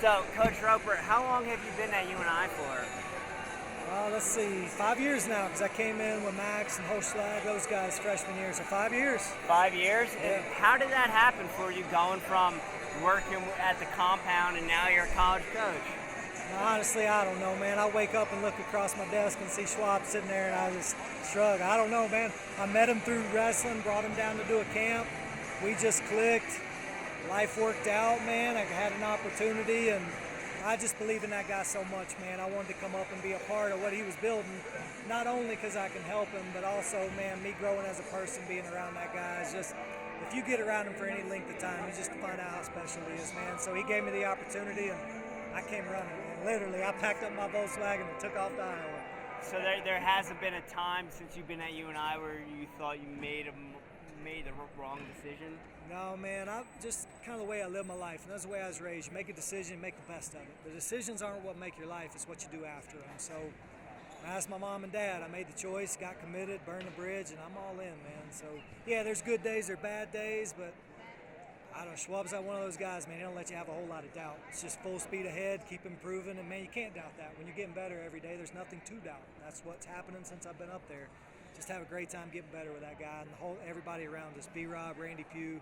So, Coach Roper, how long have you been at UNI for? Let's see, 5 years now, because I came in with Max and Hochschlag, those guys, freshman year, so 5 years. 5 years? Yeah. And how did that happen for you, going from working at the compound and now you're a college coach? Honestly, I don't know, man. I wake up and look across my desk and see Schwab sitting there, and I just shrug. I don't know, man. I met him through wrestling, brought him down to do a camp. We just clicked. Life worked out, man. I had an opportunity, and I just believe in that guy so much, man. I wanted to come up and be a part of what he was building, not only because I can help him, but also, man, me growing as a person, being around that guy is just, if you get around him for any length of time, you just find out how special he is, man. So he gave me the opportunity, and I came running, man. Literally, I packed up my Volkswagen and took off to Iowa. So there hasn't been a time since you've been at UNI where you thought you made the wrong decision? No, man, I just kind of the way I live my life, and that's the way I was raised. You make a decision, make the best of it. The decisions aren't what make your life, it's what you do after them. So I asked my mom and dad, I made the choice, got committed, burned the bridge, and I'm all in, man. So yeah, there's good days, there's bad days, but I don't know, Schwab's not one of those guys, man. He don't let you have a whole lot of doubt. It's just full speed ahead, keep improving, and man, you can't doubt that. When you're getting better every day, there's nothing to doubt. That's what's happening since I've been up there. Just have a great time getting better with that guy and everybody around us. B-Rob, Randy Pugh.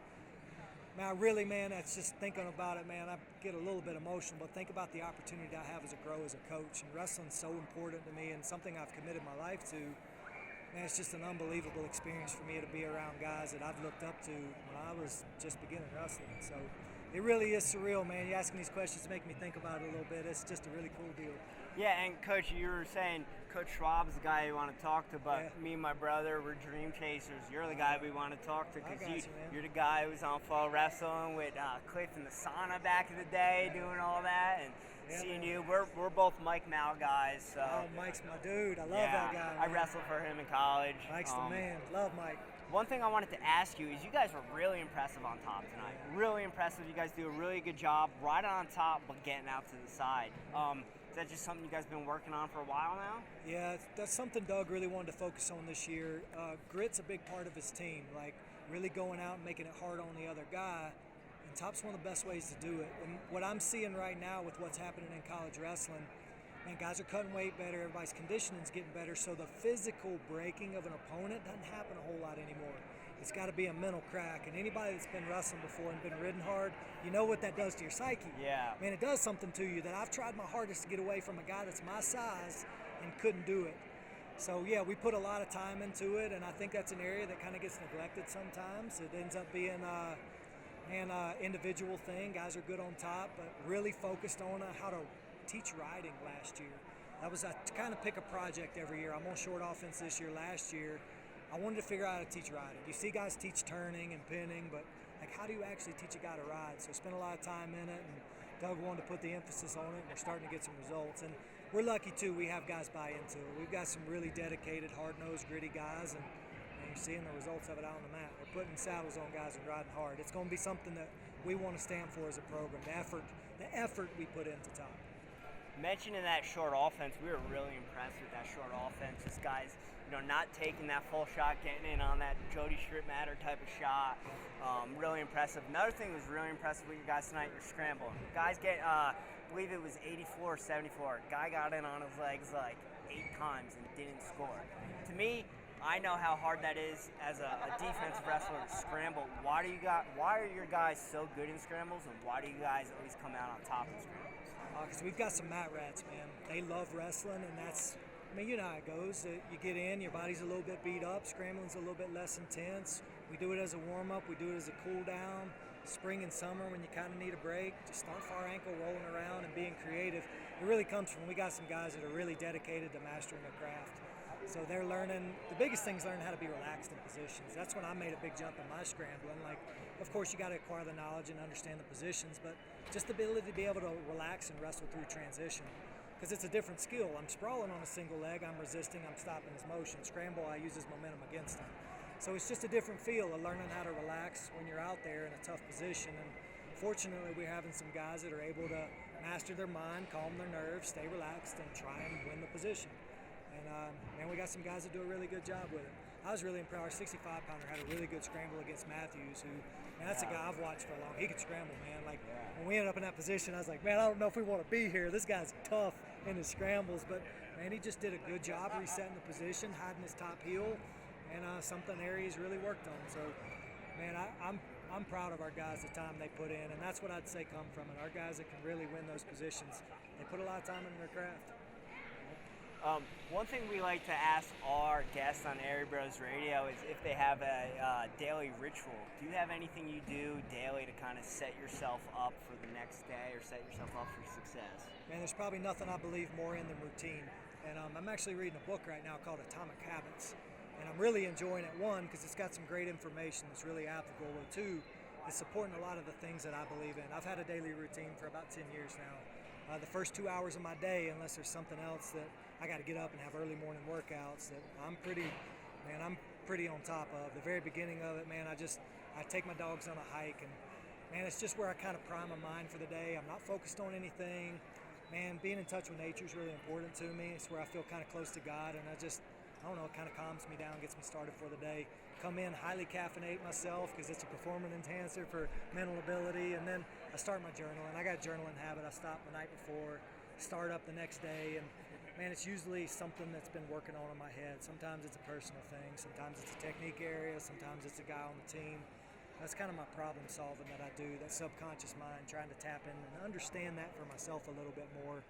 Man, I really, man, that's just thinking about it, man. I get a little bit emotional, but think about the opportunity I have as a grow as a coach. And wrestling's so important to me and something I've committed my life to. Man, it's just an unbelievable experience for me to be around guys that I've looked up to when I was just beginning wrestling. So it really is surreal, man. You asking these questions make me think about it a little bit. It's just a really cool deal. Yeah, and Coach, you were saying Coach Schwab's the guy you want to talk to, but Yeah. me and my brother, we're dream chasers. You're the guy we want to talk to I because got you, man. you're the guy who was on Fall Wrestling with Cliff in the sauna back in the day, doing all that, and Yeah, seeing man. you. We're both Mike Mal guys, so Oh, Mike's my dude. I love yeah, that guy. I Man. wrestled for him in college. Mike's the man. Love Mike. One thing I wanted to ask you is you guys were really impressive on top tonight. Really impressive. You guys do a really good job right on top, but getting out to the side. Is that just something you guys been working on for a while now? Yeah, that's something Doug really wanted to focus on this year. Grit's a big part of his team, like really going out and making it hard on the other guy. And top's one of the best ways to do it. And what I'm seeing right now with what's happening in college wrestling, man, guys are cutting weight better, everybody's conditioning's getting better, so the physical breaking of an opponent doesn't happen a whole lot anymore. It's got to be a mental crack, and anybody that's been wrestling before and been ridden hard, you know what that does to your psyche. Yeah. Man, it does something to you that I've tried my hardest to get away from a guy that's my size and couldn't do it. So yeah, we put a lot of time into it, and I think that's an area that kind of gets neglected sometimes. It ends up being an individual thing. Guys are good on top, but really focused on how to teach riding last year. That was to kind of pick a project every year. I'm on short offense this year. Last year, I wanted to figure out how to teach riding. You see guys teach turning and pinning, but like how do you actually teach a guy to ride? So I spent a lot of time in it, and Doug wanted to put the emphasis on it, and we're starting to get some results. And we're lucky too, we have guys buy into it. We've got some really dedicated, hard-nosed, gritty guys, and you're seeing the results of it out on the mat. They're putting saddles on guys and riding hard. It's going to be something that we want to stand for as a program, the effort we put into top. Mentioning that short offense, we were really impressed with that short offense. Just guys, not taking that full shot, getting in on that Jody Strittmatter type of shot. Really impressive. Another thing that was really impressive with you guys tonight, your scramble. Guys get, I believe it was 84 or 74. Guy got in on his legs like 8 times and didn't score. To me, I know how hard that is as a defensive wrestler to scramble. Why are your guys so good in scrambles, and why do you guys always come out on top in scrambles? Because we've got some mat rats, man. They love wrestling, and that's, I mean, you know how it goes. You get in, your body's a little bit beat up, scrambling's a little bit less intense. We do it as a warm-up, we do it as a cool-down. Spring and summer, when you kind of need a break, just start far ankle, rolling around, and being creative. It really comes from, we got some guys that are really dedicated to mastering their craft. So they're learning, the biggest thing is learning how to be relaxed in positions. That's when I made a big jump in my scrambling. Like, of course, you got to acquire the knowledge and understand the positions, but just the ability to be able to relax and wrestle through transition. Because it's a different skill. I'm sprawling on a single leg, I'm resisting, I'm stopping his motion. Scramble, I use his momentum against him. So it's just a different feel of learning how to relax when you're out there in a tough position. And fortunately, we're having some guys that are able to master their mind, calm their nerves, stay relaxed, and try and win the position. And man, we got some guys that do a really good job with it. I was really impressed. Our 65-pounder had a really good scramble against Matthews, who, man, that's a guy I've watched for a long. He could scramble, man. Like when we ended up in that position, I was like, man, I don't know if we want to be here. This guy's tough in his scrambles, but man, he just did a good job resetting the position, hiding his top heel, and something there he's really worked on. So, man, I'm proud of our guys, the time they put in, and that's what I'd say come from it. Our guys that can really win those positions, they put a lot of time into their craft. One thing we like to ask our guests on Airy Bros Radio is if they have a daily ritual. Do you have anything you do daily to kind of set yourself up for the next day or set yourself up for success? Man, there's probably nothing I believe more in than routine. And I'm actually reading a book right now called Atomic Habits. And I'm really enjoying it, one, because it's got some great information that's really applicable, but two, it's supporting a lot of the things that I believe in. I've had a daily routine for about 10 years now. The first 2 hours of my day, unless there's something else that I got to get up and have early morning workouts, that I'm pretty on top of. The very beginning of it, man, I take my dogs on a hike, and man, it's just where I kind of prime my mind for the day. I'm not focused on anything. Man, being in touch with nature is really important to me. It's where I feel kind of close to God, and I don't know, it kind of calms me down, gets me started for the day. Come in, highly caffeinate myself because it's a performance enhancer for mental ability, and then I start my journaling. I got a journaling habit. I stop the night before, start up the next day, and man, it's usually something that's been working on in my head. Sometimes it's a personal thing, sometimes it's a technique area, sometimes it's a guy on the team. That's kind of my problem solving that I do, that subconscious mind, trying to tap in and understand that for myself a little bit more.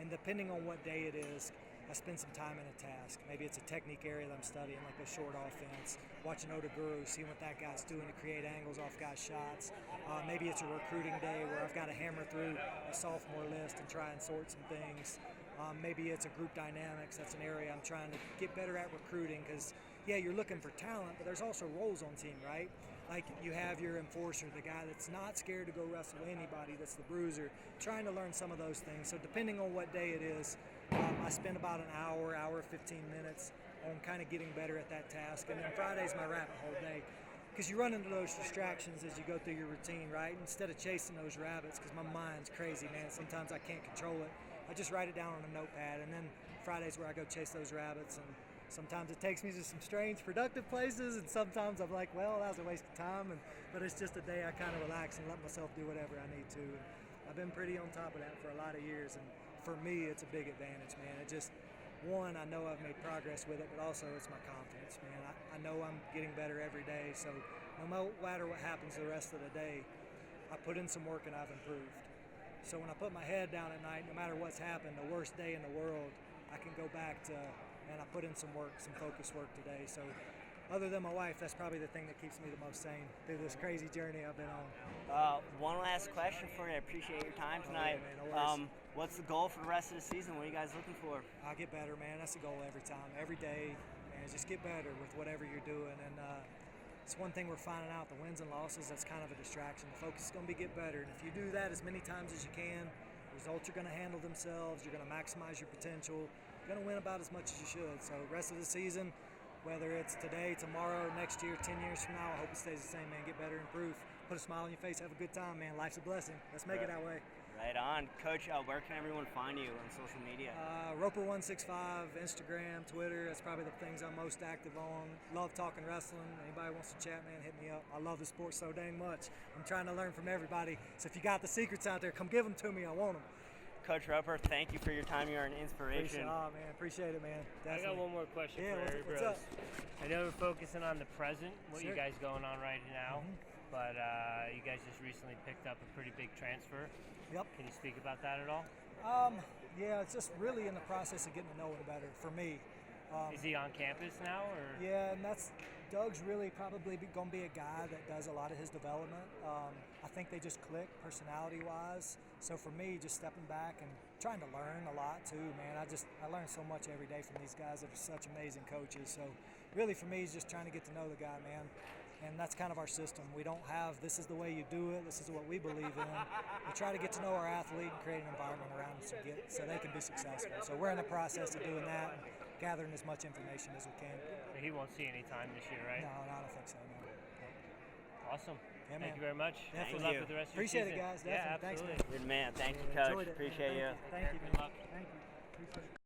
And depending on what day it is, I spend some time in a task. Maybe it's a technique area that I'm studying, like the short offense, watching Oda Guru, seeing what that guy's doing to create angles off guys' shots. Maybe it's a recruiting day where I've got to hammer through a sophomore list and try and sort some things. Maybe it's a group dynamics. That's an area I'm trying to get better at recruiting because, yeah, you're looking for talent, but there's also roles on team, right? Like you have your enforcer, the guy that's not scared to go wrestle anybody, that's the bruiser, trying to learn some of those things. So depending on what day it is, I spend about an hour 15 minutes on kind of getting better at that task. And then Friday's my rabbit hole day. Because you run into those distractions as you go through your routine, right? Instead of chasing those rabbits, because my mind's crazy, man. Sometimes I can't control it. I just write it down on a notepad, and then Friday's where I go chase those rabbits. And sometimes it takes me to some strange, productive places, and sometimes I'm like, well, that was a waste of time. But it's just a day I kind of relax and let myself do whatever I need to. And I've been pretty on top of that for a lot of years, and for me, it's a big advantage, man. It just, one, I know I've made progress with it, but also it's my confidence, man. I know I'm getting better every day, so no matter what happens the rest of the day, I put in some work and I've improved. So when I put my head down at night, no matter what's happened, the worst day in the world, I can go back to, man, I put in some work, some focused work today. So other than my wife, that's probably the thing that keeps me the most sane through this crazy journey I've been on. One last question for you. I appreciate your time tonight. Man, no what's the goal for the rest of the season? What are you guys looking for? I'll get better, man. That's the goal every time, every day. Man, just get better with whatever you're doing. And it's one thing we're finding out, the wins and losses, that's kind of a distraction. The focus is going to be get better. And if you do that as many times as you can, results are going to handle themselves. You're going to maximize your potential. You're going to win about as much as you should. So rest of the season, whether it's today, tomorrow, next year, 10 years from now, I hope it stays the same, man. Get better, improve. Put a smile on your face, have a good time, man. Life's a blessing. Let's make it that way. Right on. Coach, where can everyone find you on social media? Roper165, Instagram, Twitter. That's probably the things I'm most active on. Love talking wrestling. Anybody wants to chat, man, hit me up. I love the sport so dang much. I'm trying to learn from everybody. So if you got the secrets out there, come give them to me. I want them. Coach Roper, thank you for your time. You're an inspiration. Appreciate it, man. Definitely. I got one more question for Airy what's Bros. up? I know we're focusing on the present, what Sure. you guys going on right now, but you guys just recently picked up a pretty big transfer. Yep. Can you speak about that at all? Yeah, it's just really in the process of getting to know him better for me. Is he on campus now, or? Yeah, and Doug's really probably going to be a guy that does a lot of his development. I think they just click personality-wise. So for me, just stepping back and trying to learn a lot too, man. I learn so much every day from these guys that are such amazing coaches. So really for me, it's just trying to get to know the guy, man. And that's kind of our system. We don't have, this is the way you do it, this is what we believe in. We try to get to know our athlete and create an environment around them so they can be successful. So we're in the process of doing that and gathering as much information as we can. He won't see any time this year, right? No, I don't think so, no. Awesome. Yeah, Thank man. you very much. Definitely. Good luck with the rest Appreciate of your it, season. guys. Definitely. Yeah, absolutely. Thanks, man. Good man. Thank you, Enjoyed Coach. it, man. Appreciate you. Thank you. Good luck. Thank you. Appreciate it.